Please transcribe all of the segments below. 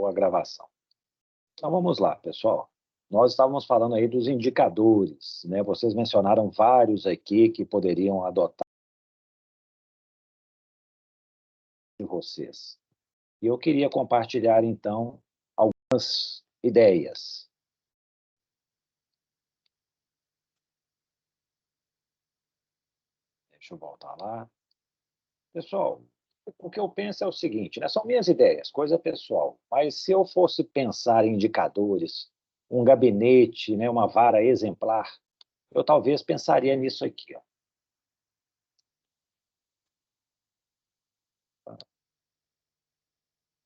Ou a gravação. Então vamos lá, pessoal. Nós estávamos falando aí dos indicadores, né? Vocês mencionaram vários aqui que poderiam adotar de vocês. E eu queria compartilhar, então, algumas ideias. Deixa eu voltar lá. Pessoal, o que eu penso é o seguinte, né? São minhas ideias, coisa pessoal, mas se eu fosse pensar em indicadores, um gabinete, né, uma vara exemplar, eu talvez pensaria nisso aqui. Ó.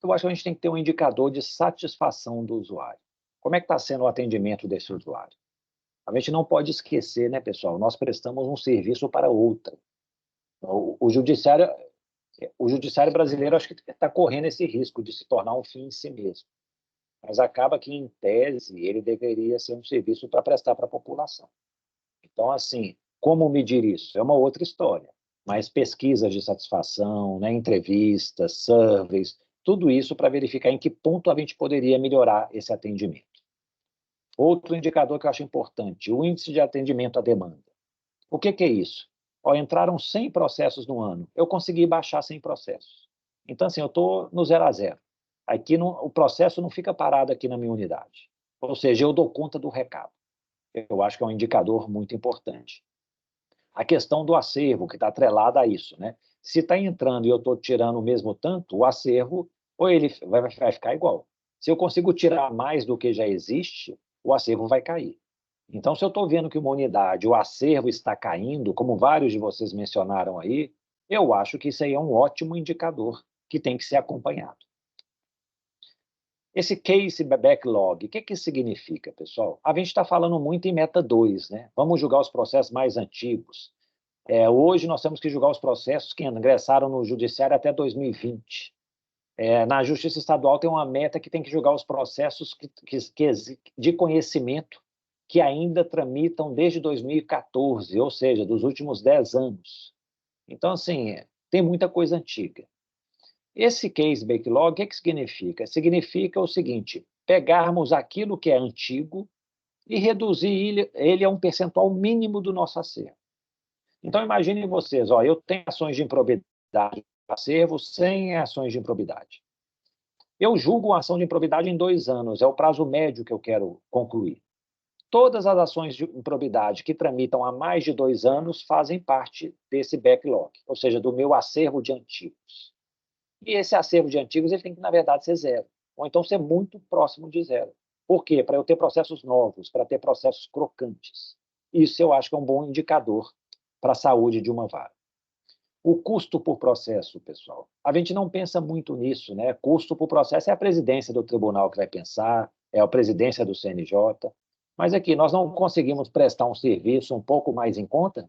Eu acho que a gente tem que ter um indicador de satisfação do usuário. Como é que está sendo o atendimento desse usuário? A gente não pode esquecer, né, pessoal? Nós prestamos um serviço para outra. O judiciário, o judiciário brasileiro acho que está correndo esse risco de se tornar um fim em si mesmo. Mas acaba que, em tese, ele deveria ser um serviço para prestar para a população. Então, assim, como medir isso? É uma outra história. Mas pesquisas de satisfação, né, entrevistas, surveys, tudo isso para verificar em que ponto a gente poderia melhorar esse atendimento. Outro indicador que eu acho importante, o índice de atendimento à demanda. O que é isso? Entraram 100 processos no ano, eu consegui baixar 100 processos. Então, assim, eu estou no 0 a 0. Aqui o processo não fica parado aqui na minha unidade. Ou seja, eu dou conta do recado. Eu acho que é um indicador muito importante. A questão do acervo, que está atrelada a isso, né? Se está entrando e eu estou tirando o mesmo tanto, o acervo, ou ele vai ficar igual. Se eu consigo tirar mais do que já existe, o acervo vai cair. Então, se eu estou vendo que uma unidade, o acervo está caindo, como vários de vocês mencionaram aí, eu acho que isso aí é um ótimo indicador que tem que ser acompanhado. Esse case backlog, o que isso significa, pessoal? A gente está falando muito em meta 2, né? Vamos julgar os processos mais antigos. Hoje nós temos que julgar os processos que ingressaram no judiciário até 2020. Na Justiça Estadual tem uma meta que tem que julgar os processos de conhecimento que ainda tramitam desde 2014, ou seja, dos últimos 10 anos. Então, assim, tem muita coisa antiga. Esse case backlog, o que significa? Significa o seguinte, pegarmos aquilo que é antigo e reduzir ele a um percentual mínimo do nosso acervo. Então, imaginem vocês, eu tenho ações de improbidade no acervo, 100 ações de improbidade. Eu julgo uma ação de improbidade em 2 anos, é o prazo médio que eu quero concluir. Todas as ações de improbidade que tramitam há mais de 2 anos fazem parte desse backlog, ou seja, do meu acervo de antigos. E esse acervo de antigos ele tem que, na verdade, ser 0, ou então ser muito próximo de 0. Por quê? Para eu ter processos novos, para ter processos crocantes. Isso eu acho que é um bom indicador para a saúde de uma vara. O custo por processo, pessoal. A gente não pensa muito nisso, né? Custo por processo é a presidência do tribunal que vai pensar, é a presidência do CNJ. Mas aqui, nós não conseguimos prestar um serviço um pouco mais em conta,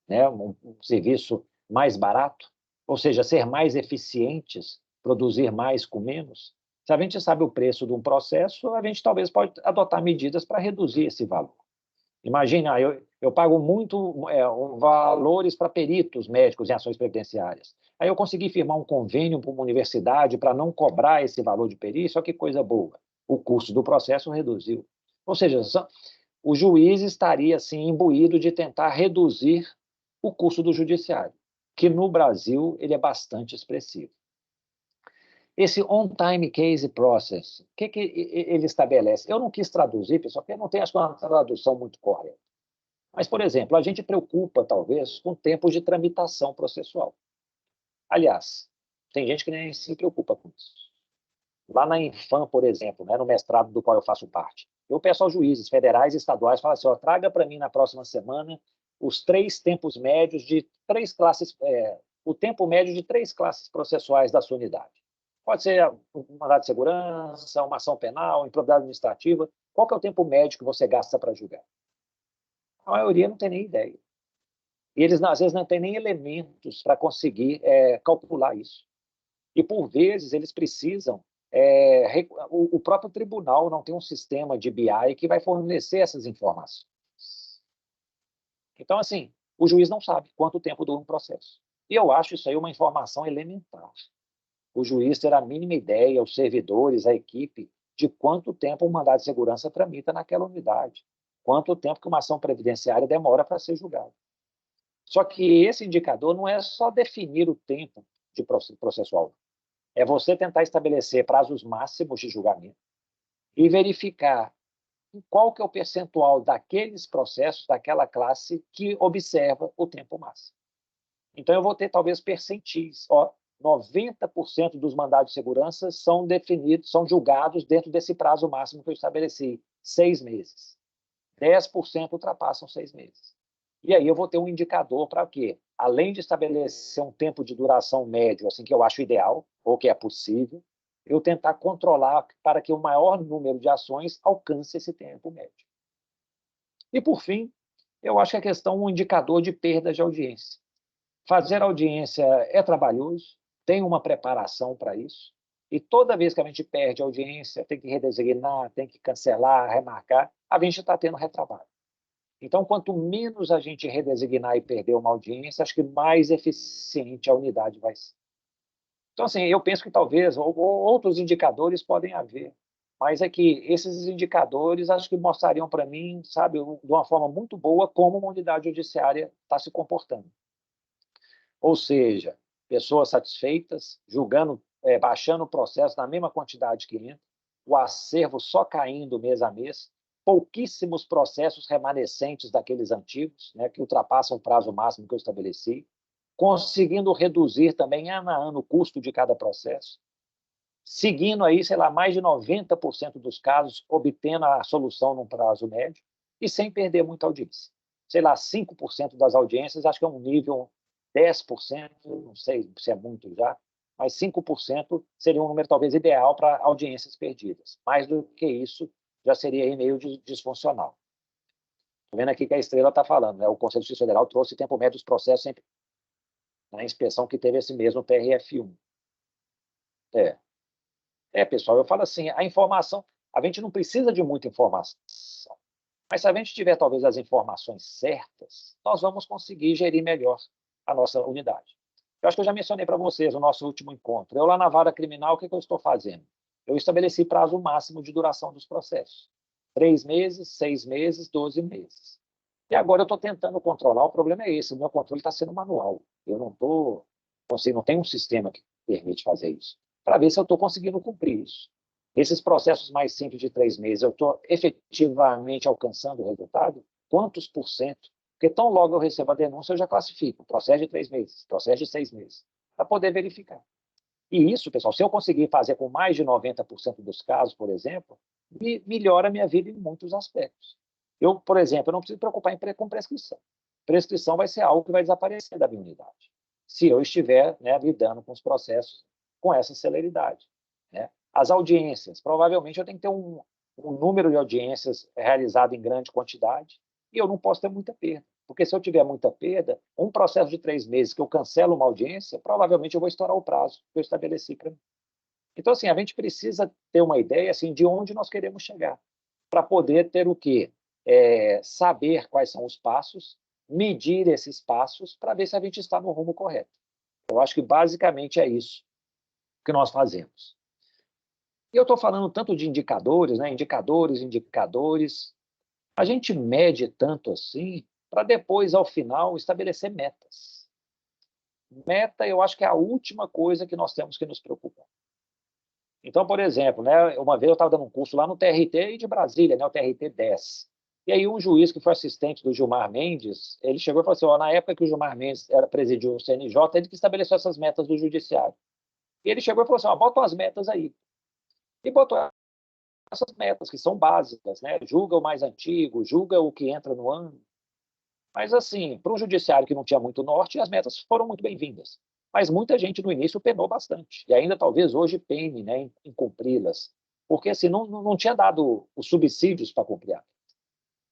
né? Um serviço mais barato, ou seja, ser mais eficientes, produzir mais com menos. Se a gente sabe o preço de um processo, a gente talvez pode adotar medidas para reduzir esse valor. Imagina, eu pago muito valores para peritos médicos em ações previdenciárias. Aí eu consegui firmar um convênio com uma universidade para não cobrar esse valor de perícia, só que coisa boa. O custo do processo reduziu. Ou seja, o juiz estaria assim, imbuído de tentar reduzir o custo do judiciário, que no Brasil ele é bastante expressivo. Esse on-time case process, o que ele estabelece? Eu não quis traduzir, pessoal, porque eu não tenho uma tradução muito correta. Mas, por exemplo, a gente preocupa, talvez, com tempos de tramitação processual. Aliás, tem gente que nem se preocupa com isso. Lá na Infam, por exemplo, né, no mestrado do qual eu faço parte, eu peço aos juízes federais e estaduais, falo assim, traga para mim na próxima semana os 3 tempos médios de 3 classes, o tempo médio de 3 classes processuais da sua unidade. Pode ser um mandado de segurança, uma ação penal, improbidade administrativa. Qual que é o tempo médio que você gasta para julgar? A maioria não tem nem ideia. E eles, às vezes, não têm nem elementos para conseguir calcular isso. E, por vezes, eles precisam... o próprio tribunal não tem um sistema de BI que vai fornecer essas informações. Então, assim, o juiz não sabe quanto tempo dura um processo. E eu acho isso aí uma informação elementar. o juiz ter a mínima ideia, os servidores, a equipe, de quanto tempo o mandado de segurança tramita naquela unidade, quanto tempo que uma ação previdenciária demora para ser julgada. Só que esse indicador não é só definir o tempo de processual, é você tentar estabelecer prazos máximos de julgamento e verificar qual que é o percentual daqueles processos, daquela classe, que observa o tempo máximo. Então, eu vou ter, talvez, percentis. 90% dos mandados de segurança são definidos, são julgados dentro desse prazo máximo que eu estabeleci, 6 meses. 10% ultrapassam 6 meses. E aí eu vou ter um indicador para quê? Além de estabelecer um tempo de duração médio, assim, que eu acho ideal, ou que é possível, eu tentar controlar para que o maior número de ações alcance esse tempo médio. E, por fim, eu acho que a questão é um indicador de perda de audiência. Fazer audiência é trabalhoso, tem uma preparação para isso, e toda vez que a gente perde audiência, tem que redesignar, tem que cancelar, remarcar, a gente está tendo retrabalho. Então, quanto menos a gente redesignar e perder uma audiência, acho que mais eficiente a unidade vai ser. Então, assim, eu penso que talvez outros indicadores podem haver, mas é que esses indicadores acho que mostrariam para mim, sabe, de uma forma muito boa, como uma unidade judiciária está se comportando. Ou seja, pessoas satisfeitas, julgando, baixando o processo na mesma quantidade que entra, o acervo só caindo mês a mês, pouquíssimos processos remanescentes daqueles antigos, né, que ultrapassam o prazo máximo que eu estabeleci, conseguindo reduzir também ano a ano o custo de cada processo, seguindo aí, sei lá, mais de 90% dos casos, obtendo a solução num prazo médio e sem perder muita audiência. Sei lá, 5% das audiências, acho que é um nível 10%, não sei se é muito já, mas 5% seria um número talvez ideal para audiências perdidas. Mais do que isso, já seria aí meio disfuncional. Estou vendo aqui que a Estrela está falando, né? O Conselho de Justiça Federal trouxe tempo médio dos processos sempre na inspeção que teve esse mesmo TRF1. Pessoal, eu falo assim, a informação, a gente não precisa de muita informação, mas se a gente tiver talvez as informações certas, nós vamos conseguir gerir melhor a nossa unidade. Eu acho que eu já mencionei para vocês o nosso último encontro. Eu lá na vara criminal, o que eu estou fazendo? Eu estabeleci prazo máximo de duração dos processos. 3 meses, 6 meses, 12 meses. E agora eu estou tentando controlar, o problema é esse, o meu controle está sendo manual. Eu não estou, não tem um sistema que permite fazer isso, para ver se eu estou conseguindo cumprir isso. Esses processos mais simples de 3 meses, eu estou efetivamente alcançando o resultado? Quantos por cento? Porque tão logo eu recebo a denúncia, eu já classifico. Processo de 3 meses, processo de 6 meses, para poder verificar. E isso, pessoal, se eu conseguir fazer com mais de 90% dos casos, por exemplo, melhora a minha vida em muitos aspectos. Eu, por exemplo, eu não preciso me preocupar com prescrição. Prescrição vai ser algo que vai desaparecer da minha unidade, se eu estiver, né, lidando com os processos com essa celeridade, né? As audiências, provavelmente eu tenho que ter um número de audiências realizado em grande quantidade e eu não posso ter muita perda, porque se eu tiver muita perda, um processo de 3 meses que eu cancelo uma audiência, provavelmente eu vou estourar o prazo que eu estabeleci para mim. Então, assim, a gente precisa ter uma ideia assim, de onde nós queremos chegar, para poder ter o quê? Saber quais são os passos, medir esses passos para ver se a gente está no rumo correto. Eu acho que basicamente é isso que nós fazemos. E eu estou falando tanto de indicadores, né? Indicadores. A gente mede tanto assim para depois, ao final, estabelecer metas. Meta, eu acho que é a última coisa que nós temos que nos preocupar. Então, por exemplo, né, uma vez eu estava dando um curso lá no TRT de Brasília, né, o TRT 10. E aí um juiz que foi assistente do Gilmar Mendes, ele chegou e falou assim, na época que o Gilmar Mendes presidiu o CNJ, ele que estabeleceu essas metas do judiciário. E ele chegou e falou assim, bota as metas aí. E botou essas metas, que são básicas, né? Julga o mais antigo, julga o que entra no ano. Mas, assim, para um judiciário que não tinha muito norte, as metas foram muito bem-vindas. Mas muita gente no início penou bastante, e ainda talvez hoje pene, né, em cumpri-las, porque assim, não tinha dado os subsídios para cumprir.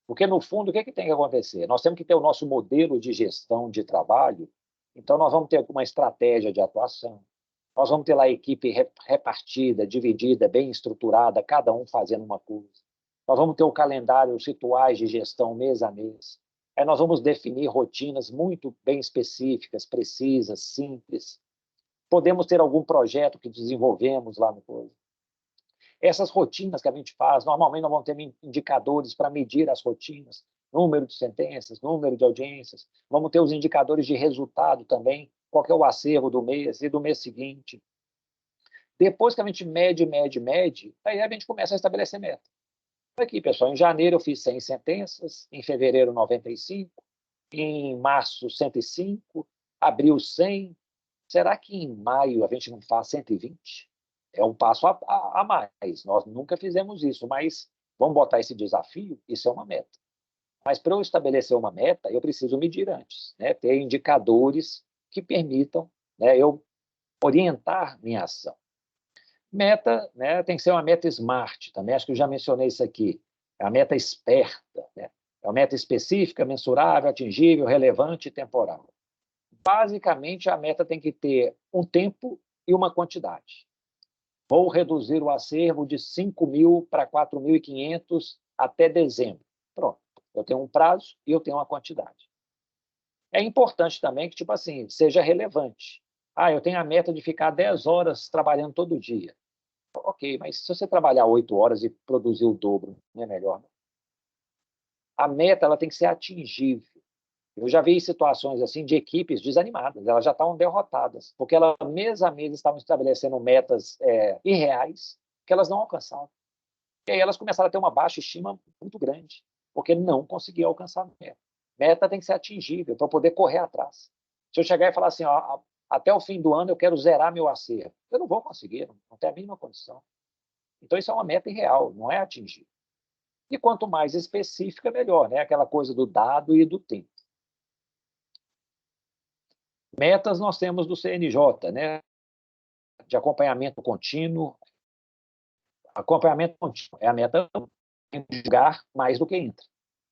Porque, no fundo, o que tem que acontecer? Nós temos que ter o nosso modelo de gestão de trabalho, então nós vamos ter uma estratégia de atuação, nós vamos ter lá a equipe repartida, dividida, bem estruturada, cada um fazendo uma coisa. Nós vamos ter o calendário, os rituais de gestão mês a mês. Aí nós vamos definir rotinas muito bem específicas, precisas, simples. podemos ter algum projeto que desenvolvemos lá no coisa. Essas rotinas que a gente faz, normalmente nós vamos ter indicadores para medir as rotinas, número de sentenças, número de audiências, vamos ter os indicadores de resultado também, qual é o acervo do mês e do mês seguinte. Depois que a gente mede, aí a gente começa a estabelecer meta. Aqui, pessoal, em janeiro eu fiz 100 sentenças, em fevereiro 95, em março 105, abril 100. Será que em maio a gente não faz 120? É um passo a mais. Nós nunca fizemos isso, mas vamos botar esse desafio? Isso é uma meta. Mas para eu estabelecer uma meta, eu preciso medir antes, né? Ter indicadores que permitam, né, eu orientar minha ação. Meta, né, tem que ser uma meta smart, também acho que eu já mencionei isso aqui. É a meta esperta, né? É uma meta específica, mensurável, atingível, relevante e temporal. Basicamente, a meta tem que ter um tempo e uma quantidade. Vou reduzir o acervo de 5.000 para 4.500 até dezembro. Pronto, eu tenho um prazo e eu tenho uma quantidade. É importante também que, tipo assim, seja relevante. Eu tenho a meta de ficar 10 horas trabalhando todo dia. Ok, mas se você trabalhar 8 horas e produzir o dobro, não é melhor? Não? A meta ela tem que ser atingível. Eu já vi situações assim de equipes desanimadas, elas já estavam derrotadas, porque elas mês a mês estavam estabelecendo metas irreais que elas não alcançavam. E aí elas começaram a ter uma baixa estima muito grande, porque não conseguiam alcançar a meta. Meta tem que ser atingível para poder correr atrás. Se eu chegar e falar assim, até o fim do ano eu quero zerar meu acervo, eu não vou conseguir, não tenho a mínima condição. Então isso é uma meta irreal, não é atingível. E quanto mais específica, melhor, né? Aquela coisa do dado e do tempo. Metas nós temos do CNJ, né? De acompanhamento contínuo. Acompanhamento contínuo é a meta de julgar mais do que entra.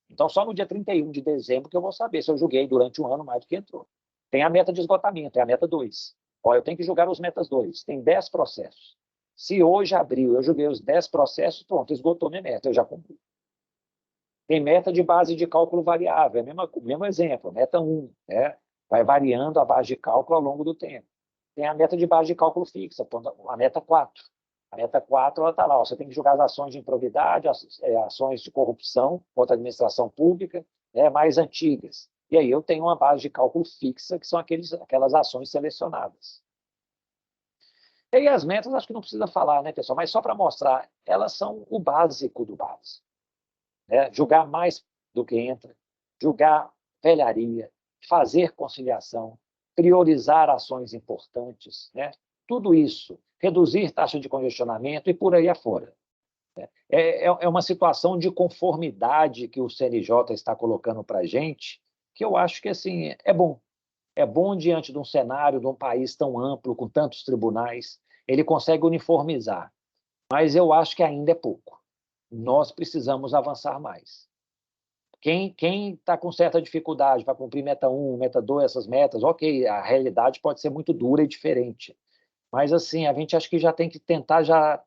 Então, só no dia 31 de dezembro que eu vou saber se eu julguei durante um ano mais do que entrou. Tem a meta de esgotamento, é a meta 2. Eu tenho que julgar os metas 2. Tem 10 processos. Se hoje, abril, eu julguei os 10 processos, pronto, esgotou minha meta, eu já cumpri. Tem meta de base de cálculo variável, é o mesmo exemplo, meta 1, né? Vai variando a base de cálculo ao longo do tempo. Tem a meta de base de cálculo fixa, a meta 4. A meta 4 está lá, você tem que julgar as ações de improbidade, ações de corrupção contra a administração pública, mais antigas. E aí eu tenho uma base de cálculo fixa, que são aquelas ações selecionadas. E aí as metas, acho que não precisa falar, né, pessoal? Mas só para mostrar, elas são o básico do básico. Né? Julgar mais do que entra, julgar velharia, fazer conciliação, priorizar ações importantes, né? Tudo isso, reduzir taxa de congestionamento e por aí afora. É uma situação de conformidade que o CNJ está colocando para a gente, que eu acho que assim, é bom. É bom diante de um cenário de um país tão amplo, com tantos tribunais, ele consegue uniformizar, mas eu acho que ainda é pouco. Nós precisamos avançar mais. Quem está com certa dificuldade para cumprir meta 1, meta 2, essas metas, ok, a realidade pode ser muito dura e diferente. Mas, assim, a gente acho que já tem que tentar já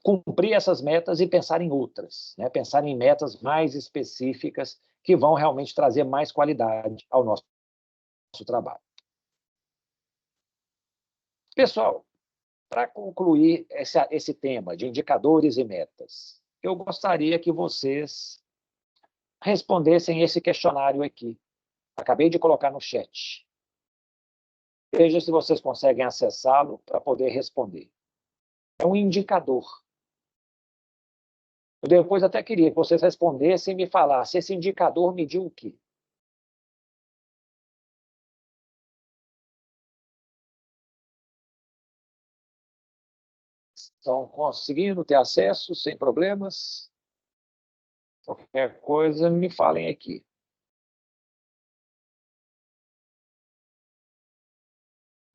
cumprir essas metas e pensar em outras, né? Pensar em metas mais específicas que vão realmente trazer mais qualidade ao nosso trabalho. Pessoal, para concluir esse tema de indicadores e metas, eu gostaria que vocês respondessem esse questionário aqui. Acabei de colocar no chat. Veja se vocês conseguem acessá-lo para poder responder. É um indicador. Eu depois até queria que vocês respondessem e me falassem esse indicador mediu o quê? Estão conseguindo ter acesso sem problemas? Qualquer coisa, me falem aqui.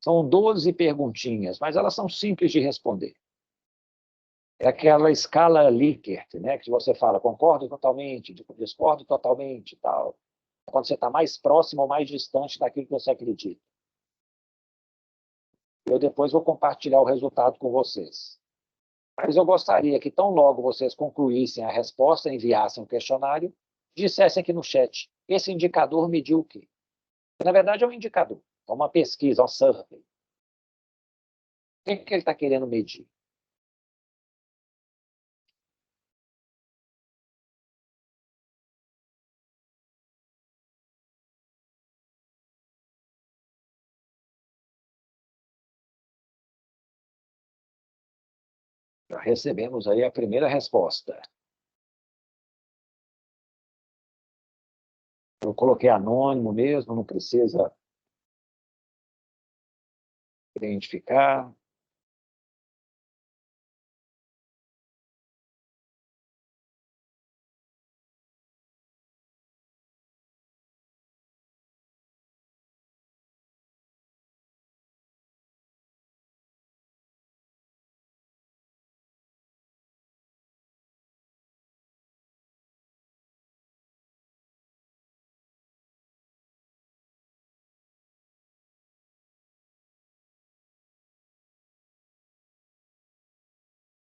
São 12 perguntinhas, mas elas são simples de responder. É aquela escala Likert, né? Que você fala, concordo totalmente, discordo totalmente, tal. Quando você está mais próximo ou mais distante daquilo que você acredita. Eu depois vou compartilhar o resultado com vocês. Mas eu gostaria que, tão logo vocês concluíssem a resposta, enviassem o questionário, dissessem aqui no chat, esse indicador mediu o quê? Na verdade, é um indicador, é uma pesquisa, um survey. que ele está querendo medir? Já recebemos aí a primeira resposta. Eu coloquei anônimo mesmo, não precisa identificar.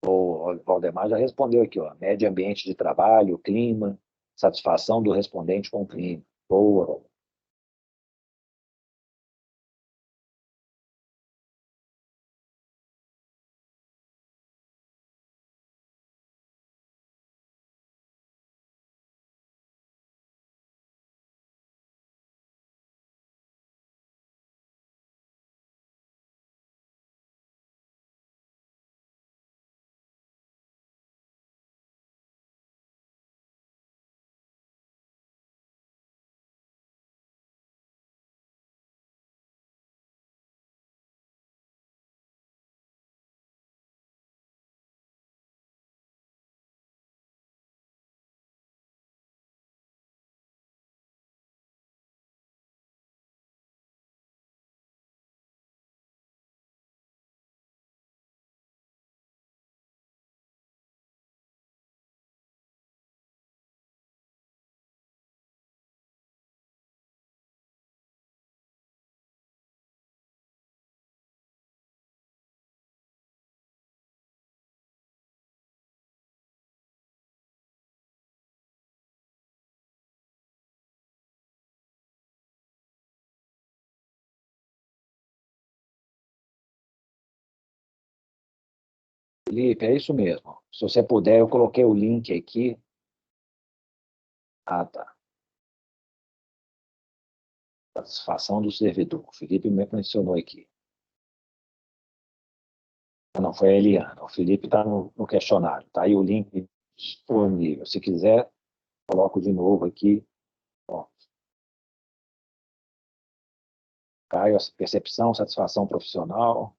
O Valdemar já respondeu aqui, ó, médio ambiente de trabalho, clima, satisfação do respondente com o clima. Boa. Felipe, é isso mesmo. Se você puder, eu coloquei o link aqui. Ah, tá. Satisfação do servidor. O Felipe me mencionou aqui. Ah, não, foi a Eliana. O Felipe está no questionário. Está aí o link disponível. Se quiser, coloco de novo aqui. Ó, Caio, percepção, satisfação profissional.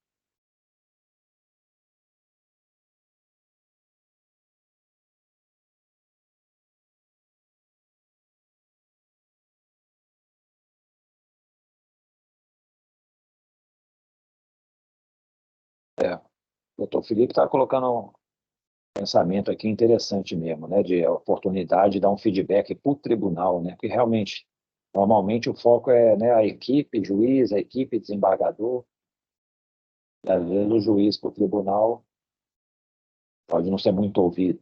É, o doutor Felipe está colocando um pensamento aqui interessante mesmo, né, de oportunidade de dar um feedback para o tribunal, né, porque realmente, normalmente o foco é, né, a equipe, juiz, a equipe desembargador, e às vezes o juiz para o tribunal pode não ser muito ouvido.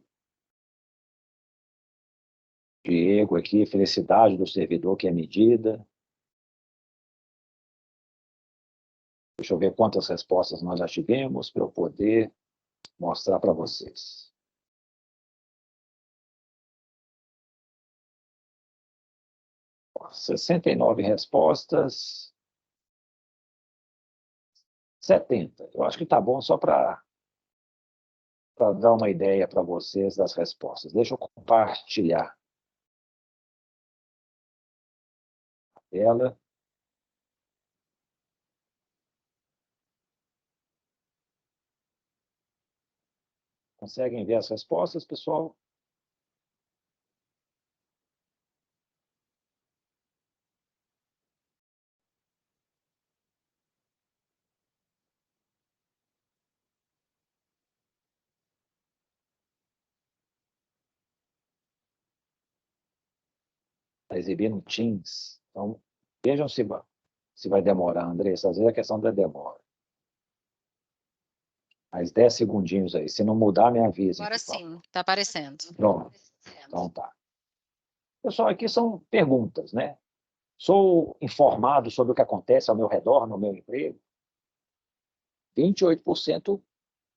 Diego aqui, felicidade do servidor que é medida. Deixa eu ver quantas respostas nós já tivemos para eu poder mostrar para vocês. 69 respostas, 70. Eu acho que está bom só para dar uma ideia para vocês das respostas. Deixa eu compartilhar a tela. Conseguem ver as respostas, pessoal? Está exibindo no Teams. Então, vejam se vai demorar, Andressa. Às vezes é questão da demora. Mais 10 segundinhos aí. Se não mudar, me avisem. Agora sim, está aparecendo. Pronto. Então tá. Pessoal, aqui são perguntas, né? Sou informado sobre o que acontece ao meu redor, no meu emprego? 28%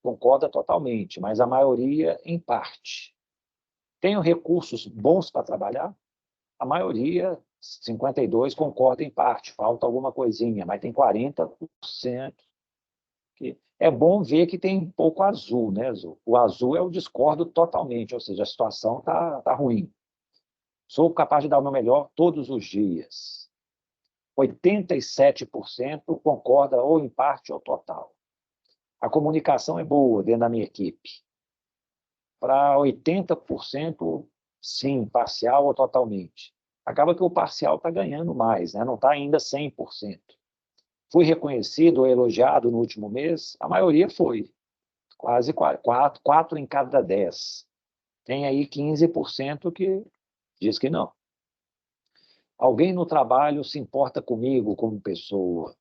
concorda totalmente, mas a maioria em parte. Tenho recursos bons para trabalhar? A maioria, 52%, concorda em parte, falta alguma coisinha, mas tem 40% que... É bom ver que tem um pouco azul, né, Azul? O azul é o discordo totalmente, ou seja, a situação tá ruim. Sou capaz de dar o meu melhor todos os dias. 87% concorda ou em parte ou total. A comunicação é boa dentro da minha equipe. Para 80%, sim, parcial ou totalmente. Acaba que o parcial está ganhando mais, né? Não está ainda 100%. Fui reconhecido ou elogiado no último mês? A maioria foi. Quase 4 em cada 10. Tem aí 15% que diz que não. Alguém no trabalho se importa comigo como pessoa?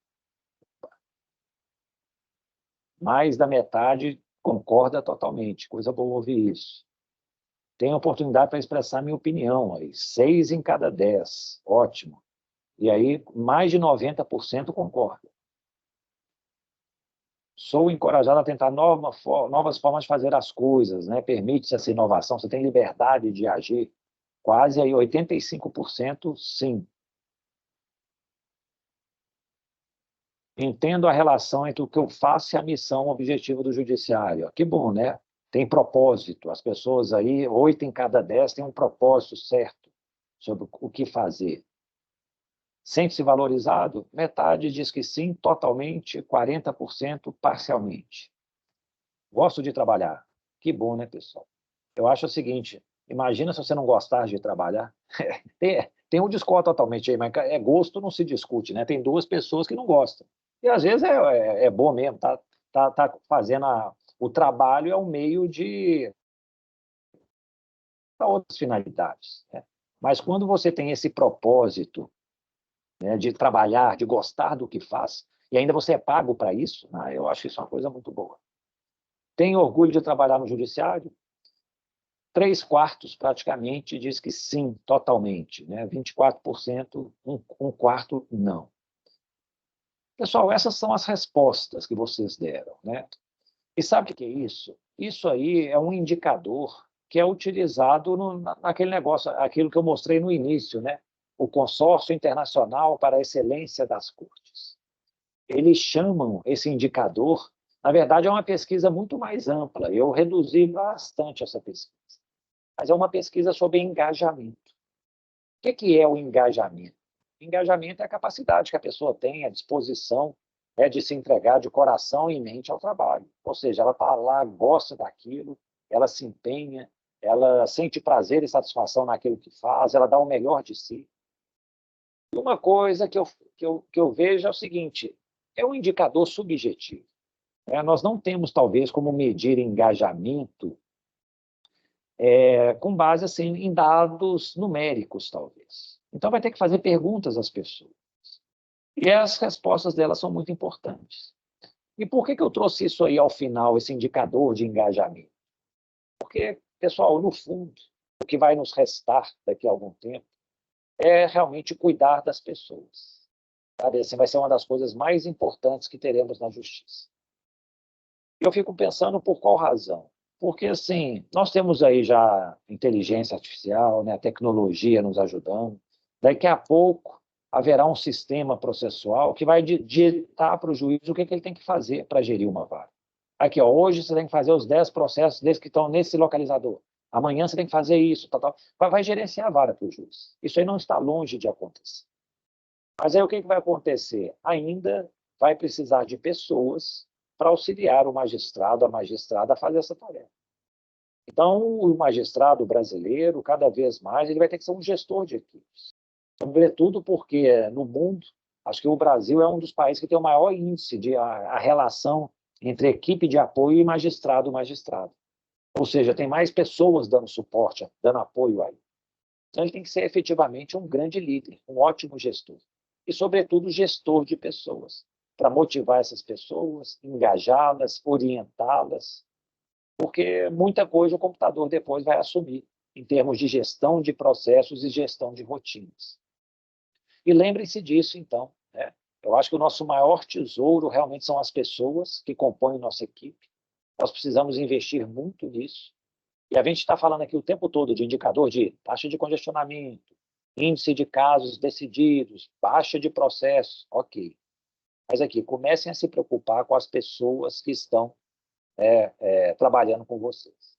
Mais da metade concorda totalmente. Coisa boa ouvir isso. Tenho oportunidade para expressar minha opinião. Aí. 6 em cada 10. Ótimo. E aí, mais de 90% concorda. Sou encorajado a tentar novas formas de fazer as coisas, né? Permite-se essa inovação, você tem liberdade de agir. Quase aí 85% sim. Entendo a relação entre o que eu faço e a missão, o objetivo do judiciário. Que bom, né? Tem propósito. As pessoas aí, 8 em cada 10, têm um propósito certo sobre o que fazer. Sente-se valorizado? Metade diz que sim, totalmente, 40% parcialmente. Gosto de trabalhar. Que bom, né, pessoal? Eu acho o seguinte, imagina se você não gostar de trabalhar. Tem um discórdia totalmente aí, mas é gosto não se discute, né? Tem duas pessoas que não gostam. E às vezes é bom mesmo, tá fazendo o trabalho é um meio de para outras finalidades, né? Mas quando você tem esse propósito, né, de trabalhar, de gostar do que faz, e ainda você é pago para isso, né, eu acho isso uma coisa muito boa. Tenho orgulho de trabalhar no judiciário? 3/4 praticamente diz que sim, totalmente, né? 24%, um quarto não. Pessoal, essas são as respostas que vocês deram, né? E sabe o que é isso? Isso aí é um indicador que é utilizado naquele negócio, aquilo que eu mostrei no início, né? O Consórcio Internacional para a Excelência das Cortes. Eles chamam esse indicador, na verdade, é uma pesquisa muito mais ampla. Eu reduzi bastante essa pesquisa. Mas é uma pesquisa sobre engajamento. O que é o engajamento? Engajamento é a capacidade que a pessoa tem, a disposição, né, de se entregar de coração e mente ao trabalho. Ou seja, ela está lá, gosta daquilo, ela se empenha, ela sente prazer e satisfação naquilo que faz, ela dá o melhor de si. E uma coisa que eu vejo é o seguinte, é um indicador subjetivo. Né? Nós não temos, talvez, como medir engajamento com base assim, em dados numéricos, talvez. Então, vai ter que fazer perguntas às pessoas. E as respostas delas são muito importantes. E por que eu trouxe isso aí ao final, esse indicador de engajamento? Porque, pessoal, no fundo, o que vai nos restar daqui a algum tempo é realmente cuidar das pessoas. Sabe? Assim, vai ser uma das coisas mais importantes que teremos na justiça. Eu fico pensando por qual razão. Porque, assim, nós temos aí já inteligência artificial, né, a tecnologia nos ajudando. Daqui a pouco haverá um sistema processual que vai ditar para o juiz o que ele tem que fazer para gerir uma vara. Aqui, ó, hoje você tem que fazer os 10 processos desses que estão nesse localizador. Amanhã você tem que fazer isso, tal, tal. Vai gerenciar a vara para o juiz. Isso aí não está longe de acontecer. Mas aí o que vai acontecer? Ainda vai precisar de pessoas para auxiliar o magistrado, a magistrada a fazer essa tarefa. Então, o magistrado brasileiro, cada vez mais, ele vai ter que ser um gestor de equipes. Sobretudo porque, no mundo, acho que o Brasil é um dos países que tem o maior índice de a relação entre equipe de apoio e magistrado-magistrado. Ou seja, tem mais pessoas dando suporte, dando apoio aí. Então, ele tem que ser efetivamente um grande líder, um ótimo gestor. E, sobretudo, gestor de pessoas, para motivar essas pessoas, engajá-las, orientá-las, porque muita coisa o computador depois vai assumir, em termos de gestão de processos e gestão de rotinas. E lembrem-se disso, então, né? Eu acho que o nosso maior tesouro realmente são as pessoas que compõem nossa equipe. Nós precisamos investir muito nisso. E a gente está falando aqui o tempo todo de indicador de taxa de congestionamento, índice de casos decididos, taxa de processos, ok. Mas aqui, comecem a se preocupar com as pessoas que estão trabalhando com vocês.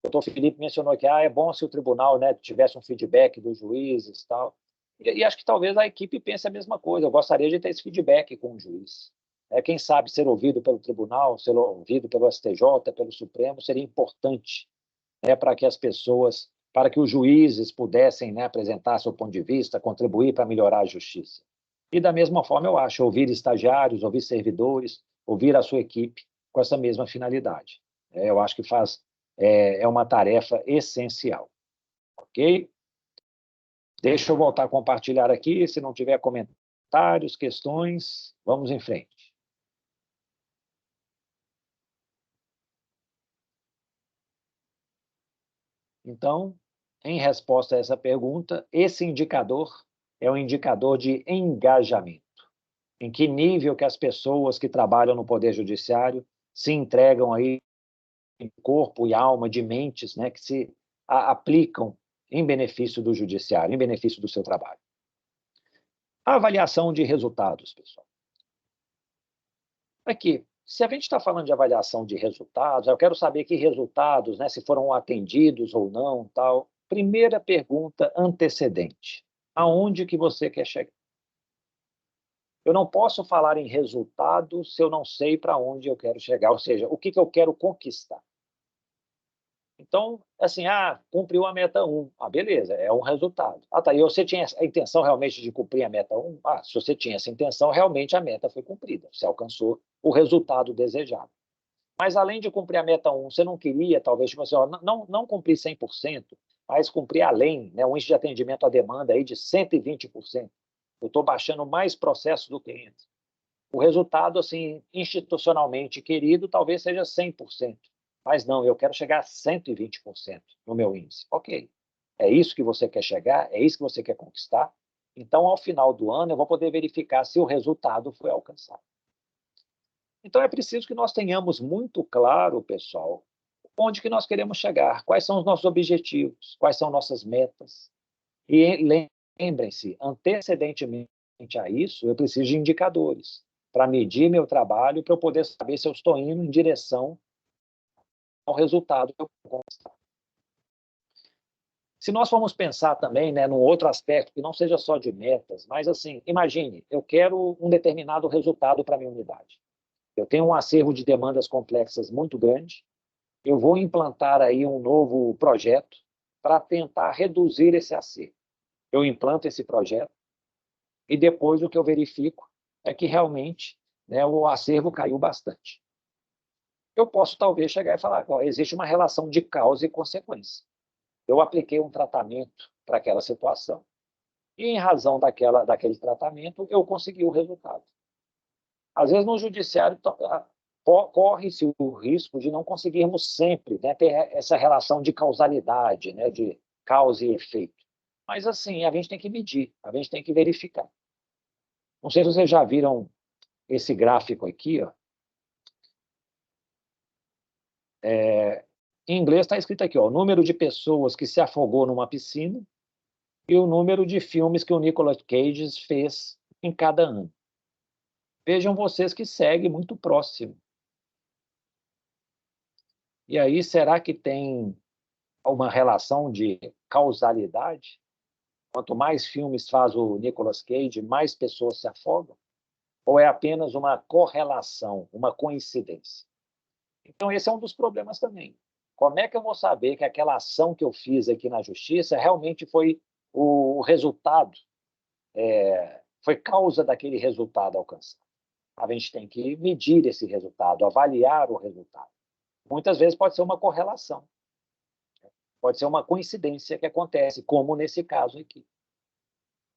O doutor Felipe mencionou que é bom se o tribunal, né, tivesse um feedback dos juízes e tal. E acho que talvez a equipe pense a mesma coisa. Eu gostaria de ter esse feedback com o juiz. Quem sabe ser ouvido pelo tribunal, ser ouvido pelo STJ, pelo Supremo, seria importante, né, para que as pessoas, para que os juízes pudessem, né, apresentar seu ponto de vista, contribuir para melhorar a justiça. E da mesma forma, eu acho, ouvir estagiários, ouvir servidores, ouvir a sua equipe com essa mesma finalidade. Eu acho que é uma tarefa essencial. Ok? Deixa eu voltar a compartilhar aqui. Se não tiver comentários, questões, vamos em frente. Então, em resposta a essa pergunta, esse indicador é um indicador de engajamento. Em que nível que as pessoas que trabalham no Poder Judiciário se entregam aí em corpo e alma, de mentes, né, que se aplicam em benefício do Judiciário, em benefício do seu trabalho. A avaliação de resultados, pessoal. Aqui, se a gente está falando de avaliação de resultados, eu quero saber que resultados, né, se foram atendidos ou não, tal. Primeira pergunta antecedente. Aonde que você quer chegar? Eu não posso falar em resultados se eu não sei para onde eu quero chegar, ou seja, o que eu quero conquistar. Então, assim, cumpriu a meta 1. Beleza, é um resultado. Tá, e você tinha a intenção realmente de cumprir a meta 1? Se você tinha essa intenção, realmente a meta foi cumprida. Você alcançou o resultado desejado. Mas, além de cumprir a meta 1, você não queria, talvez, tipo assim, não cumprir 100%, mas cumprir além, né, um índice de atendimento à demanda aí de 120%. Eu estou baixando mais processos do cliente. O resultado, assim, institucionalmente querido, talvez seja 100%. Mas não, eu quero chegar a 120% no meu índice. Ok. É isso que você quer chegar? É isso que você quer conquistar? Então, ao final do ano, eu vou poder verificar se o resultado foi alcançado. Então, é preciso que nós tenhamos muito claro, pessoal, onde que nós queremos chegar, quais são os nossos objetivos, quais são nossas metas. E lembrem-se, antecedentemente a isso, eu preciso de indicadores para medir meu trabalho, para eu poder saber se eu estou indo em direção ao resultado que eu vou conquistar. Se nós formos pensar também, né, num outro aspecto que não seja só de metas, mas assim, imagine, eu quero um determinado resultado para a minha unidade. Eu tenho um acervo de demandas complexas muito grande, eu vou implantar aí um novo projeto para tentar reduzir esse acervo. Eu implanto esse projeto e depois o que eu verifico é que realmente, né, o acervo caiu bastante. Eu posso talvez chegar e falar, existe uma relação de causa e consequência. Eu apliquei um tratamento para aquela situação e, em razão daquele tratamento, eu consegui o resultado. Às vezes, no judiciário, corre-se o risco de não conseguirmos sempre, né, ter essa relação de causalidade, né, de causa e efeito. Mas, assim, a gente tem que medir, a gente tem que verificar. Não sei se vocês já viram esse gráfico aqui, ó. Em inglês está escrito aqui, ó, o número de pessoas que se afogou numa piscina e o número de filmes que o Nicolas Cage fez em cada ano. Vejam vocês que segue muito próximo. E aí, será que tem uma relação de causalidade? Quanto mais filmes faz o Nicolas Cage, mais pessoas se afogam? Ou é apenas uma correlação, uma coincidência? Então, esse é um dos problemas também. Como é que eu vou saber que aquela ação que eu fiz aqui na justiça realmente foi o resultado, foi causa daquele resultado alcançado? A gente tem que medir esse resultado, avaliar o resultado. Muitas vezes pode ser uma correlação, pode ser uma coincidência que acontece, como nesse caso aqui.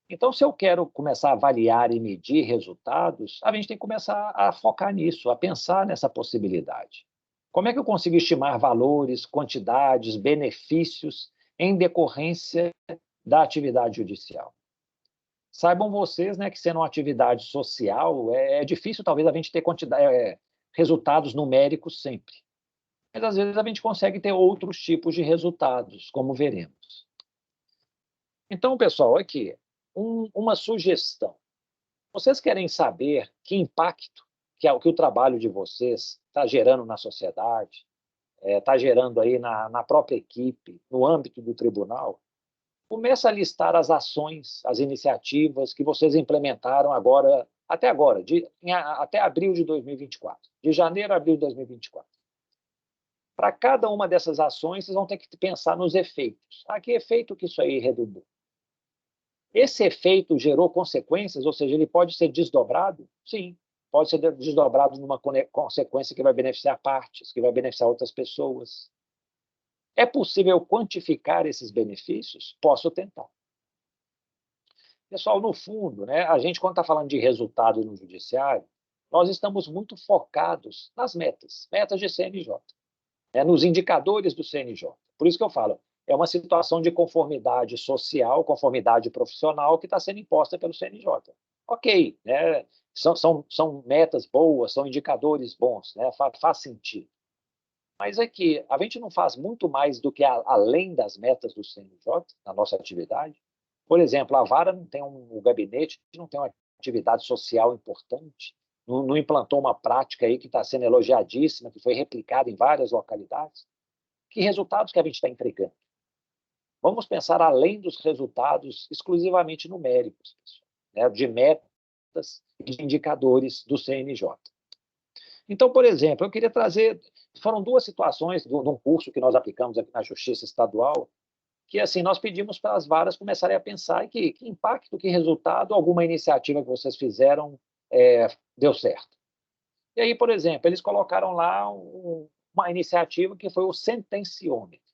Então, se eu quero começar a avaliar e medir resultados, a gente tem que começar a focar nisso, a pensar nessa possibilidade. Como é que eu consigo estimar valores, quantidades, benefícios em decorrência da atividade judicial? Saibam vocês, né, que sendo uma atividade social, é difícil talvez a gente ter resultados numéricos sempre. Mas às vezes a gente consegue ter outros tipos de resultados, como veremos. Então, pessoal, aqui, uma sugestão. Vocês querem saber que impacto que o trabalho de vocês está gerando na sociedade, está gerando aí na própria equipe, no âmbito do tribunal? Começa a listar as ações, as iniciativas que vocês implementaram até agora, até abril de 2024, de janeiro a abril de 2024. Para cada uma dessas ações, vocês vão ter que pensar nos efeitos. Que efeito que isso aí redundou? Esse efeito gerou consequências, ou seja, ele pode ser desdobrado? Sim, pode ser desdobrado numa consequência que vai beneficiar partes, que vai beneficiar outras pessoas. É possível quantificar esses benefícios? Posso tentar. Pessoal, no fundo, né, a gente, quando está falando de resultado no judiciário, nós estamos muito focados nas metas de CNJ, né, nos indicadores do CNJ. Por isso que eu falo, é uma situação de conformidade social, conformidade profissional que está sendo imposta pelo CNJ. Ok, né, são metas boas, são indicadores bons, né, faz sentido. Mas é que a gente não faz muito mais do que além das metas do CNJ, na nossa atividade. Por exemplo, a vara não tem o gabinete não tem uma atividade social importante, não implantou uma prática aí que está sendo elogiadíssima, que foi replicada em várias localidades. Que resultados que a gente está entregando? Vamos pensar além dos resultados exclusivamente numéricos, né, de metas e de indicadores do CNJ. Então, por exemplo, eu queria trazer, foram duas situações de um curso que nós aplicamos aqui na Justiça Estadual, que assim nós pedimos para as varas começarem a pensar que impacto, que resultado alguma iniciativa que vocês fizeram deu certo. E aí, por exemplo, eles colocaram lá uma iniciativa que foi o sentenciômetro.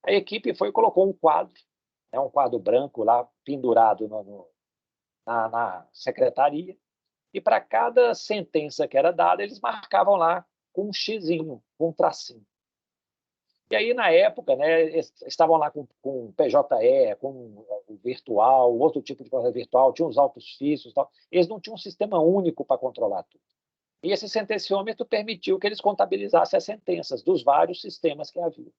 A equipe foi e colocou um quadro branco lá pendurado na secretaria, e para cada sentença que era dada, eles marcavam lá com um xizinho, com um tracinho. E aí, na época, né, estavam lá com o PJE, com o virtual, outro tipo de processo virtual, tinha os autos físicos, tal. Eles não tinham um sistema único para controlar tudo. E esse sentenciômetro permitiu que eles contabilizassem as sentenças dos vários sistemas que havia.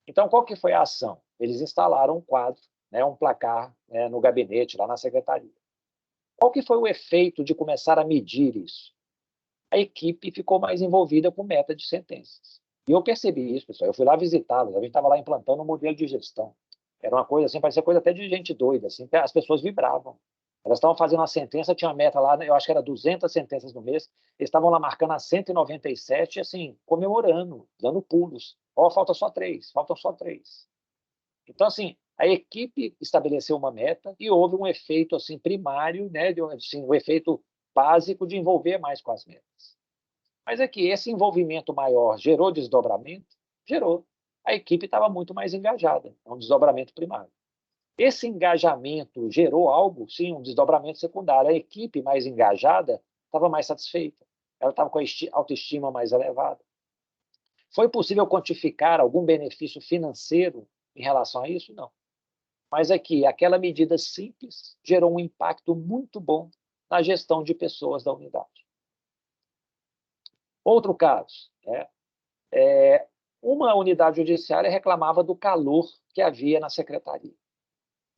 Então, qual que foi a ação? Eles instalaram um quadro, né, um placar, né, no gabinete, lá na secretaria. Qual que foi o efeito de começar a medir isso? A equipe ficou mais envolvida com meta de sentenças. E eu percebi isso, pessoal. Eu fui lá visitá-los, a gente estava lá implantando um modelo de gestão. Era uma coisa assim, parecia coisa até de gente doida, assim, as pessoas vibravam. Elas estavam fazendo uma sentença, tinha uma meta lá, eu acho que era 200 sentenças no mês, eles estavam lá marcando as 197, assim, comemorando, dando pulos. Faltam só 3, faltam só 3. Então, assim, a equipe estabeleceu uma meta e houve um efeito assim primário, né, assim, um efeito básico de envolver mais com as metas. Mas é que esse envolvimento maior gerou desdobramento? Gerou. A equipe estava muito mais engajada, é um desdobramento primário. Esse engajamento gerou algo, sim, um desdobramento secundário. A equipe mais engajada estava mais satisfeita, ela estava com a autoestima mais elevada. Foi possível quantificar algum benefício financeiro em relação a isso? Não. Mas é que aquela medida simples gerou um impacto muito bom na gestão de pessoas da unidade. Outro caso, né? Uma unidade judiciária reclamava do calor que havia na secretaria.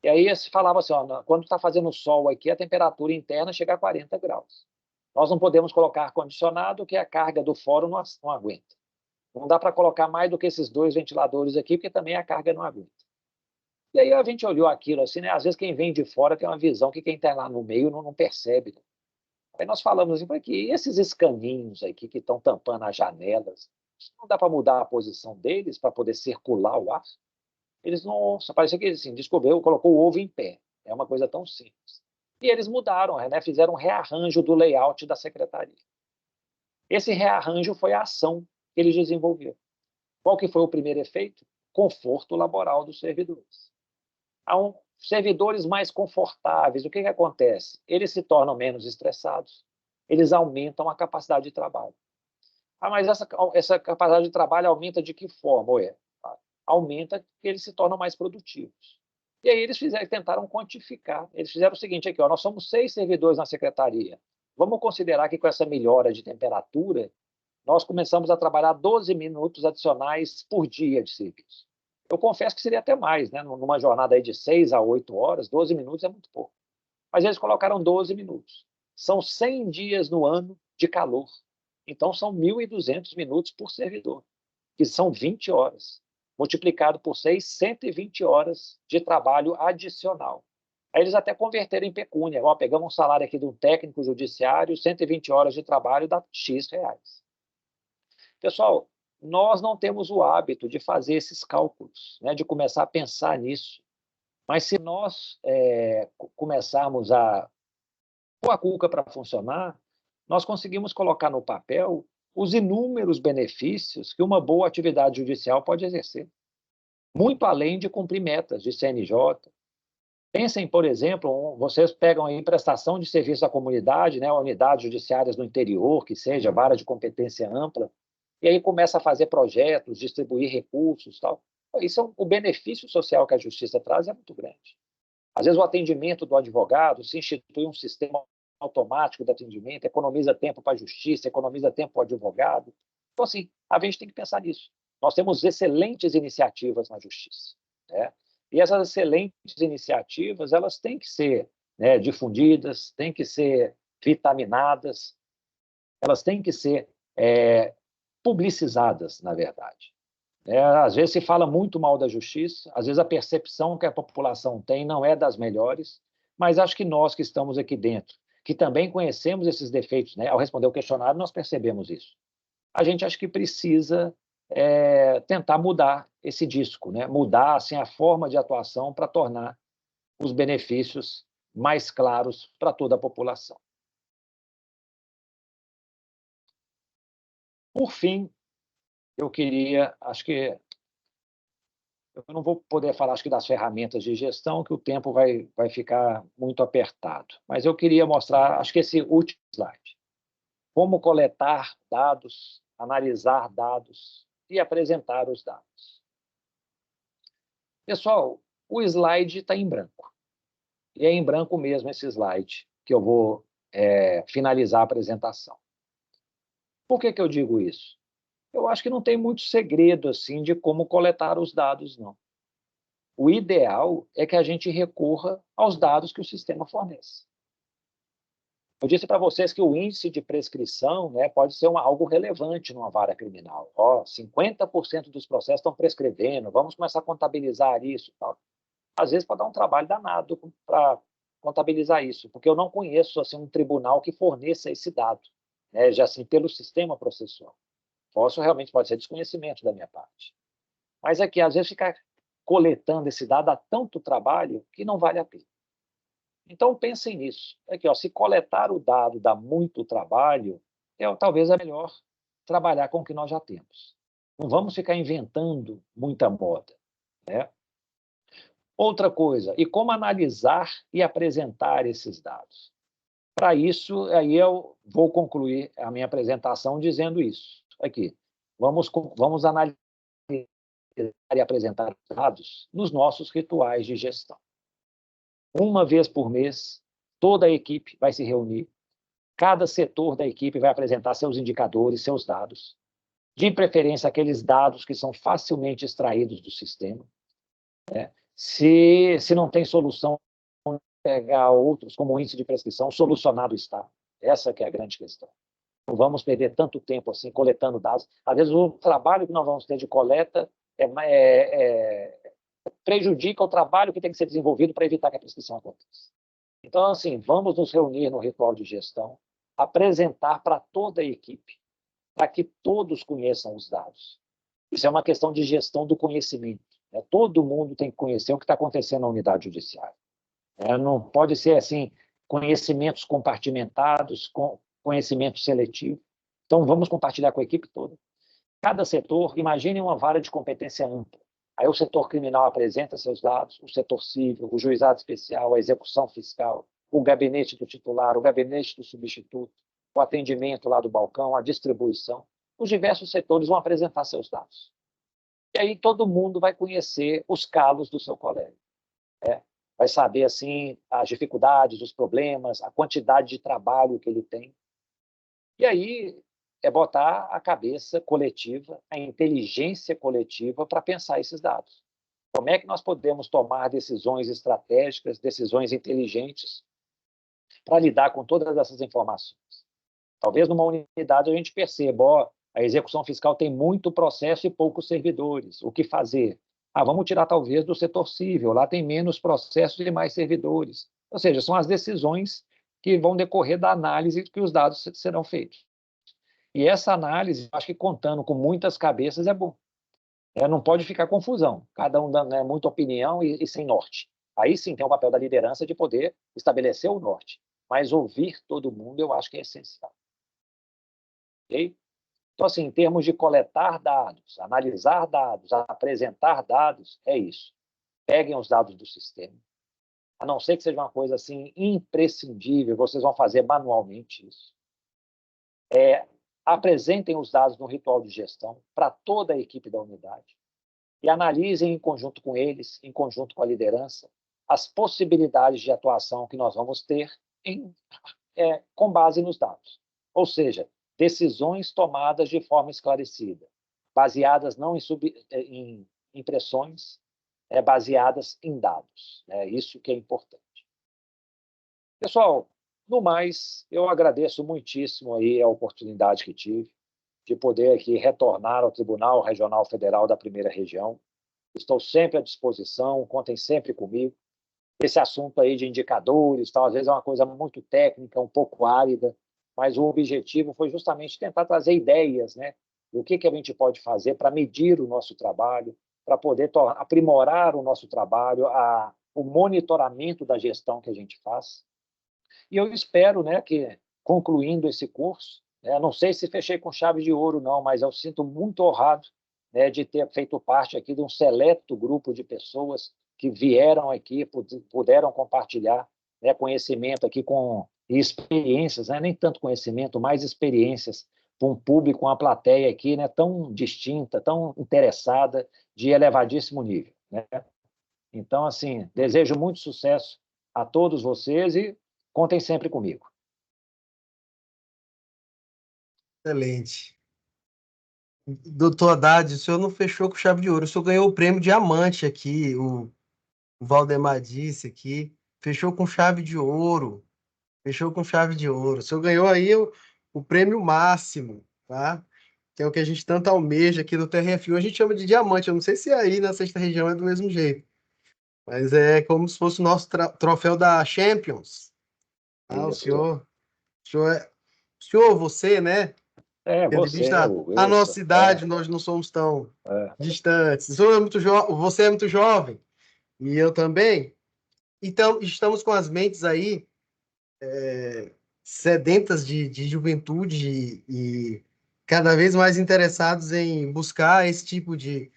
E aí se falava assim, ó, quando está fazendo sol aqui, a temperatura interna chega a 40 graus. Nós não podemos colocar ar-condicionado, que a carga do fórum não aguenta. Não dá para colocar mais do que esses 2 ventiladores aqui, porque também a carga não aguenta. E aí a gente olhou aquilo assim, né? Às vezes quem vem de fora tem uma visão que quem está lá no meio não percebe. Né? Aí nós falamos assim, que esses escaninhos aqui que estão tampando as janelas, não dá para mudar a posição deles para poder circular o ar? Eles não, parece que assim, descobriu, colocou o ovo em pé. É uma coisa tão simples. E eles mudaram, né? Fizeram um rearranjo do layout da secretaria. Esse rearranjo foi a ação que eles desenvolveram. Qual que foi o primeiro efeito? Conforto laboral dos servidores. Servidores mais confortáveis, o que acontece? Eles se tornam menos estressados, eles aumentam a capacidade de trabalho. Mas essa capacidade de trabalho aumenta de que forma? Aumenta que eles se tornam mais produtivos. E aí eles tentaram quantificar. Eles fizeram o seguinte aqui, ó, nós somos 6 servidores na secretaria. Vamos considerar que com essa melhora de temperatura, nós começamos a trabalhar 12 minutos adicionais por dia de serviço. Eu confesso que seria até mais, né? Numa jornada aí de 6 a 8 horas, 12 minutos é muito pouco. Mas eles colocaram 12 minutos. São 100 dias no ano de calor. Então, são 1.200 minutos por servidor, que são 20 horas. Multiplicado por 6, 120 horas de trabalho adicional. Aí eles até converteram em pecúnia. Ó, pegamos um salário aqui de um técnico judiciário, 120 horas de trabalho dá X reais. Pessoal, nós não temos o hábito de fazer esses cálculos, né, de começar a pensar nisso. Mas se nós começarmos a pôr a cuca para funcionar, nós conseguimos colocar no papel os inúmeros benefícios que uma boa atividade judicial pode exercer, muito além de cumprir metas de CNJ. Pensem, por exemplo, vocês pegam aí prestação de serviço à comunidade, né, unidades judiciárias no interior, que seja vara de competência ampla, e aí começa a fazer projetos, distribuir recursos, tal. Isso o benefício social que a justiça traz é muito grande. Às vezes o atendimento do advogado, se institui um sistema automático de atendimento, economiza tempo para a justiça, economiza tempo para o advogado. Então, assim, a gente tem que pensar nisso. Nós temos excelentes iniciativas na justiça, né? E essas excelentes iniciativas, elas têm que ser, né, difundidas, têm que ser vitaminadas, elas têm que ser publicizadas, na verdade. Às vezes se fala muito mal da justiça, às vezes a percepção que a população tem não é das melhores, mas acho que nós que estamos aqui dentro, que também conhecemos esses defeitos, né? Ao responder o questionário, nós percebemos isso. A gente acha que precisa tentar mudar esse disco, né? Mudar assim, a forma de atuação para tornar os benefícios mais claros para toda a população. Por fim, eu queria, acho que eu não vou poder falar, acho que, das ferramentas de gestão, que o tempo vai ficar muito apertado. Mas eu queria mostrar, acho que esse último slide. Como coletar dados, analisar dados e apresentar os dados. Pessoal, o slide está em branco. E é em branco mesmo esse slide que eu vou finalizar a apresentação. Por que eu digo isso? Eu acho que não tem muito segredo assim de como coletar os dados, não. O ideal é que a gente recorra aos dados que o sistema fornece. Eu disse para vocês que o índice de prescrição, né, pode ser algo relevante numa vara criminal. 50% dos processos estão prescrevendo, vamos começar a contabilizar isso. Tal. Às vezes pode dar um trabalho danado para contabilizar isso, porque eu não conheço assim, um tribunal que forneça esse dado, né, já assim, pelo sistema processual. Realmente pode ser desconhecimento da minha parte. Mas aqui, às vezes, ficar coletando esse dado dá tanto trabalho que não vale a pena. Então, pensem nisso. Aqui, se coletar o dado dá muito trabalho, talvez é melhor trabalhar com o que nós já temos. Não vamos ficar inventando muita moda, né? Outra coisa, e como analisar e apresentar esses dados? Para isso, aí eu vou concluir a minha apresentação dizendo isso. Aqui, vamos analisar e apresentar dados nos nossos rituais de gestão. Uma vez por mês, toda a equipe vai se reunir, cada setor da equipe vai apresentar seus indicadores, seus dados, de preferência aqueles dados que são facilmente extraídos do sistema. Né? Se não tem solução, pegar outros, como o índice de prescrição, solucionado está. Essa que é a grande questão. Não vamos perder tanto tempo assim coletando dados. Às vezes o trabalho que nós vamos ter de coleta prejudica o trabalho que tem que ser desenvolvido para evitar que a prescrição aconteça. Então, assim, vamos nos reunir no ritual de gestão, apresentar para toda a equipe, para que todos conheçam os dados. Isso é uma questão de gestão do conhecimento. Né? Todo mundo tem que conhecer o que está acontecendo na unidade judiciária. Não pode ser assim, conhecimentos compartimentados, conhecimento seletivo. Então, vamos compartilhar com a equipe toda. Cada setor, imagine uma vara de competência ampla. Aí o setor criminal apresenta seus dados, o setor civil, o juizado especial, a execução fiscal, o gabinete do titular, o gabinete do substituto, o atendimento lá do balcão, a distribuição. Os diversos setores vão apresentar seus dados. E aí todo mundo vai conhecer os calos do seu colega. vai saber assim as dificuldades, os problemas, a quantidade de trabalho que ele tem. E aí é botar a cabeça coletiva, a inteligência coletiva para pensar esses dados. Como é que nós podemos tomar decisões estratégicas, decisões inteligentes para lidar com todas essas informações? Talvez numa unidade a gente perceba, ó, a execução fiscal tem muito processo e poucos servidores. O que fazer? Vamos tirar talvez do setor civil, lá tem menos processos e mais servidores. Ou seja, são as decisões que vão decorrer da análise que os dados serão feitos. E essa análise, acho que contando com muitas cabeças é bom. Não pode ficar confusão, cada um dando muita opinião e sem norte. Aí sim tem o papel da liderança de poder estabelecer o norte, mas ouvir todo mundo eu acho que é essencial. Okay? Então, assim, em termos de coletar dados, analisar dados, apresentar dados, é isso. Peguem os dados do sistema. A não ser que seja uma coisa assim imprescindível, vocês vão fazer manualmente isso. Apresentem os dados no ritual de gestão para toda a equipe da unidade e analisem em conjunto com eles, em conjunto com a liderança, as possibilidades de atuação que nós vamos ter com base nos dados. Ou seja, decisões tomadas de forma esclarecida, baseadas não em impressões, baseadas em dados. É isso que é importante. Pessoal, no mais, eu agradeço muitíssimo aí a oportunidade que tive de poder aqui retornar ao Tribunal Regional Federal da Primeira Região. Estou sempre à disposição, contem sempre comigo. Esse assunto aí de indicadores, às vezes é uma coisa muito técnica, um pouco árida, mas o objetivo foi justamente tentar trazer ideias, né, do que a gente pode fazer para medir o nosso trabalho, para poder aprimorar o nosso trabalho, o monitoramento da gestão que a gente faz. E eu espero, né, que, concluindo esse curso, não sei se fechei com chave de ouro, não, mas eu sinto muito honrado, né, de ter feito parte aqui de um seleto grupo de pessoas que vieram aqui, puderam compartilhar, né, conhecimento aqui e experiências, né, nem tanto conhecimento, mais experiências para um público, uma plateia aqui, né, tão distinta, tão interessada, de elevadíssimo nível, né? Então, assim, desejo muito sucesso a todos vocês e contem sempre comigo. Excelente. Doutor Haddad, o senhor não fechou com chave de ouro, o senhor ganhou o prêmio Diamante aqui, o Valdemar disse aqui, fechou com chave de ouro, fechou com chave de ouro. O senhor ganhou aí o prêmio máximo, tá? Que é o que a gente tanto almeja aqui no TRF1, a gente chama de diamante, eu não sei se aí na sexta região é do mesmo jeito, mas é como se fosse o nosso troféu da Champions. Ah, Isso. você, né? Tendo em Você, vista a isso. nossa idade, nós não somos tão distantes. Você é muito jovem, e eu também. Então, estamos com as mentes aí sedentas de juventude e cada vez mais interessados em buscar esse tipo de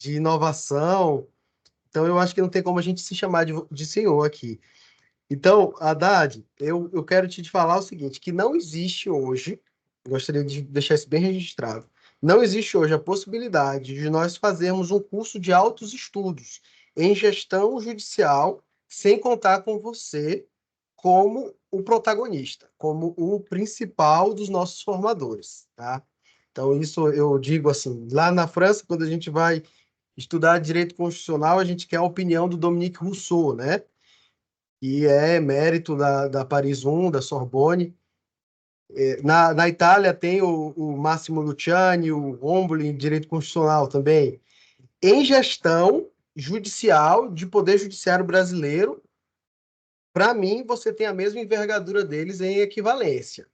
inovação. Então, eu acho que não tem como a gente se chamar de senhor aqui. Então, Haddad, eu quero te falar o seguinte, que não existe hoje, gostaria de deixar isso bem registrado, não existe hoje a possibilidade de nós fazermos um curso de altos estudos em gestão judicial sem contar com você como o protagonista, como o principal dos nossos formadores, tá? Então, isso eu digo assim, lá na França, quando a gente vai estudar direito constitucional, a gente quer a opinião do Dominique Rousseau, né? E é mérito da Paris 1, da Sorbonne. Na Itália tem o Massimo Luciani, o Romboli em direito constitucional também. Em gestão judicial, de poder judiciário brasileiro, para mim, você tem a mesma envergadura deles em equivalência.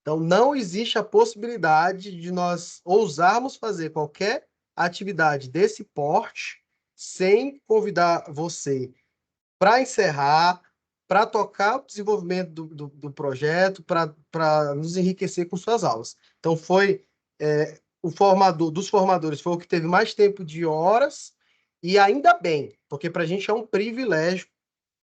Então, não existe a possibilidade de nós ousarmos fazer qualquer atividade desse porte sem convidar você para encerrar, para tocar o desenvolvimento do projeto, para nos enriquecer com suas aulas. Então, foi o formador dos formadores, foi o que teve mais tempo de horas, e ainda bem, porque para a gente é um privilégio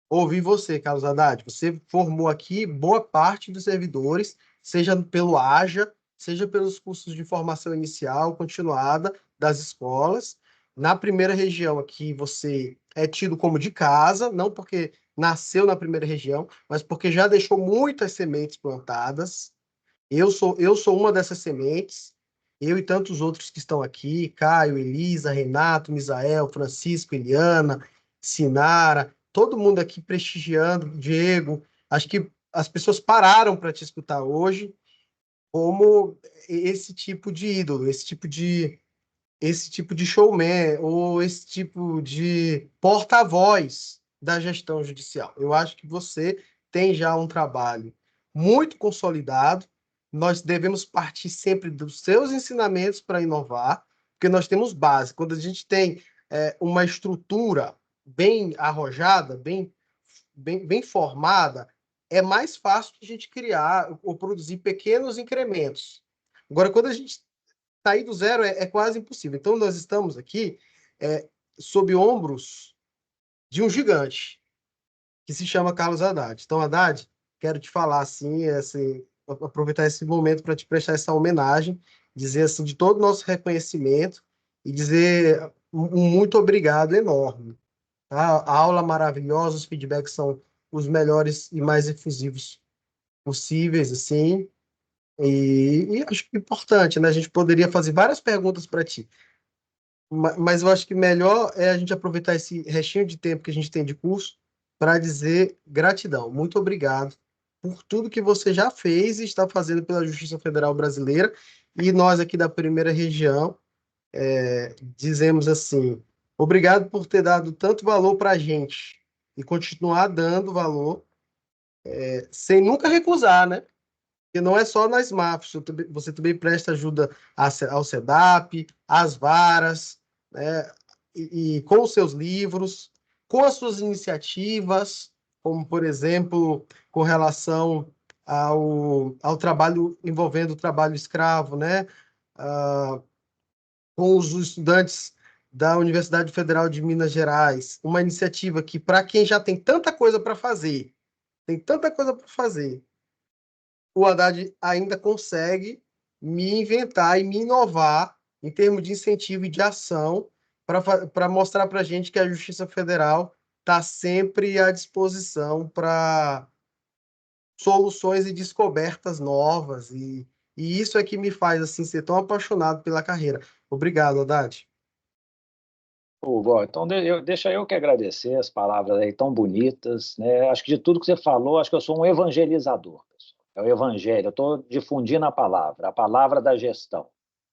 ouvir você, Carlos Haddad. Você formou aqui boa parte dos servidores, seja pelo AJA, seja pelos cursos de formação inicial, continuada das escolas. Na primeira região aqui, você é tido como de casa, não porque nasceu na primeira região, mas porque já deixou muitas sementes plantadas. Eu sou uma dessas sementes, eu e tantos outros que estão aqui, Caio, Elisa, Renato, Misael, Francisco, Eliana, Sinara, todo mundo aqui prestigiando, Diego. Acho que as pessoas pararam para te escutar hoje como esse tipo de ídolo, esse tipo de showman ou esse tipo de porta-voz da gestão judicial. Eu acho que você tem já um trabalho muito consolidado. Nós devemos partir sempre dos seus ensinamentos para inovar, porque nós temos base. Quando a gente tem uma estrutura bem arrojada, bem formada, é mais fácil de a gente criar ou produzir pequenos incrementos. Agora, quando a gente sair do zero é quase impossível. Então, nós estamos aqui sob ombros de um gigante, que se chama Carlos Haddad. Então, Haddad, quero te falar assim, aproveitar esse momento para te prestar essa homenagem, dizer assim, de todo o nosso reconhecimento e dizer um muito obrigado enorme. Tá? A aula maravilhosa, os feedbacks são os melhores e mais efusivos possíveis, assim, e acho que é importante, né? A gente poderia fazer várias perguntas para ti, mas eu acho que melhor é a gente aproveitar esse restinho de tempo que a gente tem de curso para dizer gratidão. Muito obrigado por tudo que você já fez e está fazendo pela Justiça Federal Brasileira. E nós aqui da primeira região dizemos assim: obrigado por ter dado tanto valor para a gente e continuar dando valor, sem nunca recusar, né? Porque não é só nas MAFs, você também presta ajuda ao SEDAP, às varas, né? E com os seus livros, com as suas iniciativas, como, por exemplo, com relação ao trabalho envolvendo o trabalho escravo, né? Ah, com os estudantes da Universidade Federal de Minas Gerais, uma iniciativa que, para quem já tem tanta coisa para fazer, o Haddad ainda consegue me inventar e me inovar em termos de incentivo e de ação para mostrar para a gente que a Justiça Federal está sempre à disposição para soluções e descobertas novas. E isso é que me faz assim ser tão apaixonado pela carreira. Obrigado, Haddad. Hugo, então deixa eu que agradecer as palavras aí tão bonitas, né? Acho que de tudo que você falou, acho que eu sou um evangelizador, pessoal. É o evangelho, eu estou difundindo a palavra da gestão.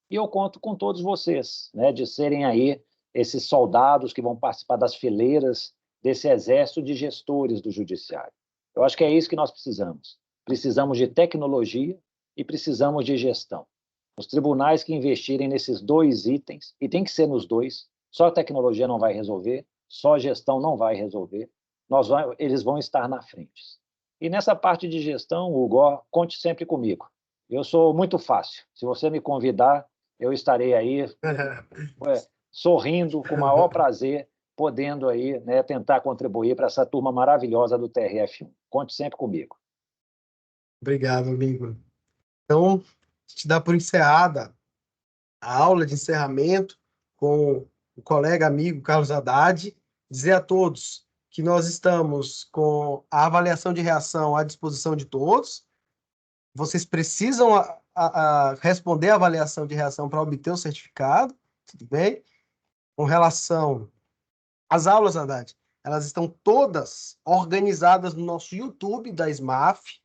E eu conto com todos vocês, né, de serem aí esses soldados que vão participar das fileiras desse exército de gestores do judiciário. Eu acho que é isso que nós precisamos. Precisamos de tecnologia e precisamos de gestão. Os tribunais que investirem nesses dois itens, e tem que ser nos dois, só a tecnologia não vai resolver, só a gestão não vai resolver, eles vão estar na frente. E nessa parte de gestão, Hugo, conte sempre comigo. Eu sou muito fácil. Se você me convidar, eu estarei aí sorrindo, com o maior prazer, podendo aí, né, tentar contribuir para essa turma maravilhosa do TRF1. Conte sempre comigo. Obrigado, amigo. Então, a gente dá por encerrada a aula de encerramento com o colega amigo Carlos Haddad, dizer a todos que nós estamos com a avaliação de reação à disposição de todos. Vocês precisam responder a avaliação de reação para obter o certificado, tudo bem? Com relação às aulas, Haddad, elas estão todas organizadas no nosso YouTube da SMAF,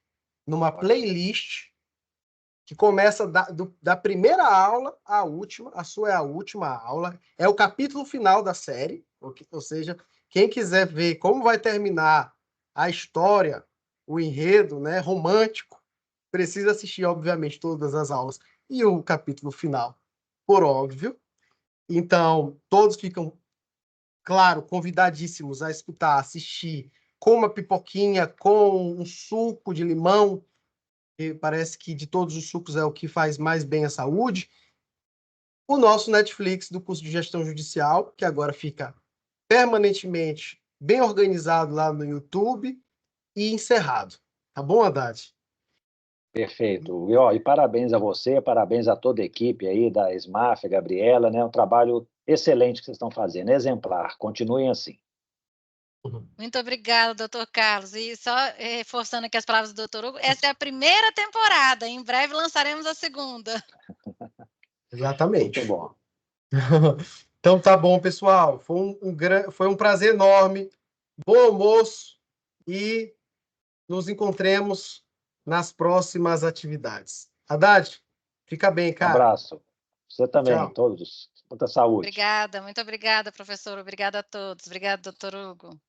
numa playlist que começa da primeira aula à última, a sua é a última aula, é o capítulo final da série, ou seja, quem quiser ver como vai terminar a história, o enredo, né, romântico, precisa assistir, obviamente, todas as aulas e o capítulo final, por óbvio. Então, todos ficam, claro, convidadíssimos a escutar, assistir com uma pipoquinha, com um suco de limão, que parece que de todos os sucos é o que faz mais bem à saúde. O nosso Netflix do curso de gestão judicial, que agora fica permanentemente bem organizado lá no YouTube e encerrado. Tá bom, Haddad? Perfeito. E parabéns a você, parabéns a toda a equipe aí da SMAF, a Gabriela, né? Um trabalho excelente que vocês estão fazendo, exemplar. Continuem assim. Muito obrigada, doutor Carlos. E só reforçando aqui as palavras do doutor Hugo, essa é a primeira temporada, em breve lançaremos a segunda. Exatamente. Muito bom. Então tá bom, pessoal. Foi um prazer enorme. Bom almoço e nos encontremos nas próximas atividades. Haddad, fica bem, Um cara. abraço. Você também, Tchau. todos. Muita saúde. Obrigada, muito obrigada, professor. Obrigada a todos. Obrigada, doutor Hugo.